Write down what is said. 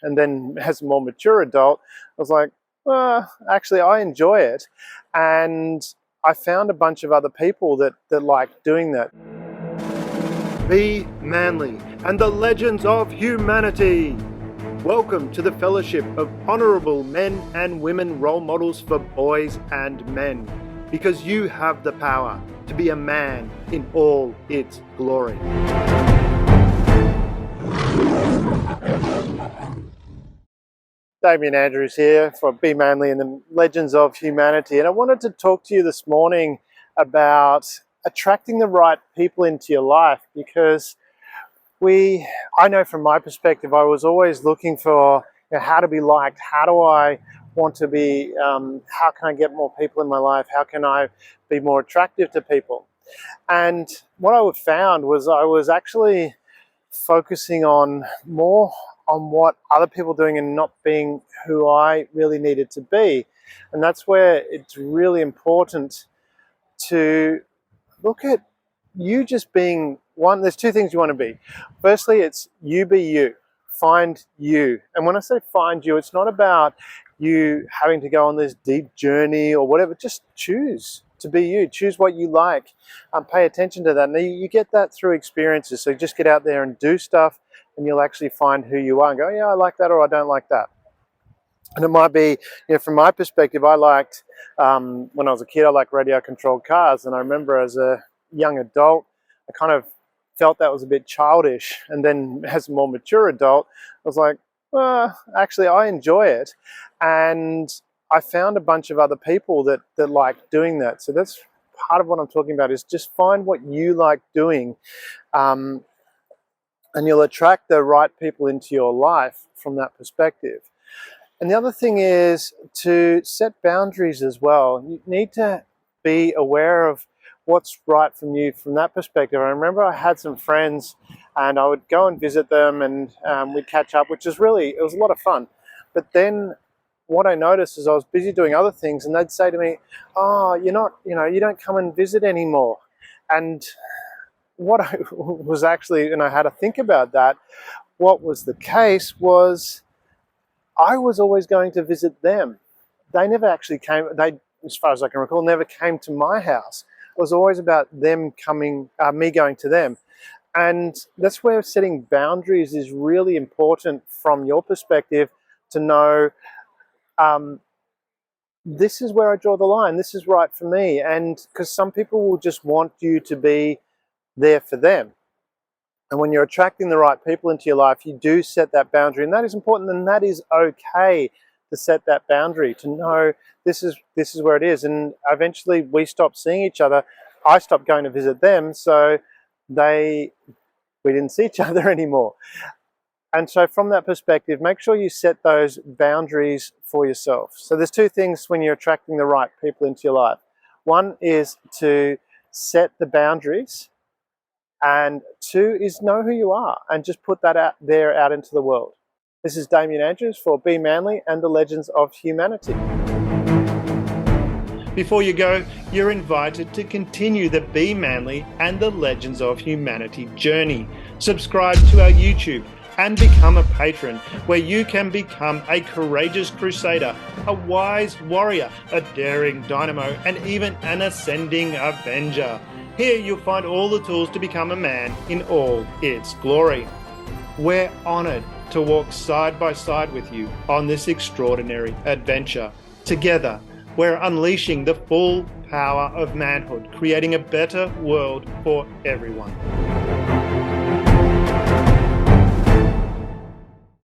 And then as a more mature adult, I was like, well, actually, I enjoy it. And I found a bunch of other people that like doing that. Be manly and the legends of humanity. Welcome to the fellowship of honorable men and women role models for boys and men, because you have the power to be a man in all its glory. Damian Andrews here for Be Manly and the Legends of Humanity, and I wanted to talk to you this morning about attracting the right people into your life, because I know from my perspective, I was always looking for how to be liked. How do I want to be, how can I get more people in my life? How can I be more attractive to people? And what I found was I was actually focusing on more on what other people are doing and not being who I really needed to be. And that's where it's really important to look at you just being one. There's two things you want to be. Firstly, it's you be you. Find you. And when I say find you, it's not about you having to go on this deep journey or whatever. Just choose to be you. Choose what you like. Pay attention to that. Now, you get that through experiences. So just get out there and do stuff, and you'll actually find who you are and go, yeah, I like that, or I don't like that. And it might be, from my perspective, I liked, when I was a kid, I liked radio-controlled cars. And I remember as a young adult, I kind of felt that was a bit childish. And then as a more mature adult, I was like, well, actually, I enjoy it. And I found a bunch of other people that like doing that. So that's part of what I'm talking about, is just find what you like doing. And you'll attract the right people into your life from that perspective. And the other thing is to set boundaries as well. You need to be aware of what's right from you from that perspective. I remember I had some friends and I would go and visit them, and we'd catch up, which was it was a lot of fun. But then what I noticed is I was busy doing other things, and they'd say to me, oh, you don't come and visit anymore. And what I was actually, and I had to think about that, what was the case was I was always going to visit them. They never actually came, as far as I can recall, never came to my house. It was always about them coming, me going to them. And that's where setting boundaries is really important from your perspective, to know this is where I draw the line. This is right for me. And because some people will just want you to be there for them. And when you're attracting the right people into your life, you do set that boundary, and that is important, and that is okay to set that boundary, to know this is where it is. And eventually we stopped seeing each other. I stopped going to visit them, so we didn't see each other anymore. And so from that perspective, make sure you set those boundaries for yourself. So there's two things when you're attracting the right people into your life. One is to set the boundaries, and two is know who you are and just put that out there out into the world. This is Damian Andrews for Be Manly and the Legends of Humanity. Before you go, you're invited to continue the Be Manly and the Legends of Humanity journey. Subscribe to our YouTube and become a patron, where you can become a courageous crusader, a wise warrior, a daring dynamo, and even an ascending avenger. Here you'll find all the tools to become a man in all its glory. We're honored to walk side by side with you on this extraordinary adventure. Together, we're unleashing the full power of manhood, creating a better world for everyone.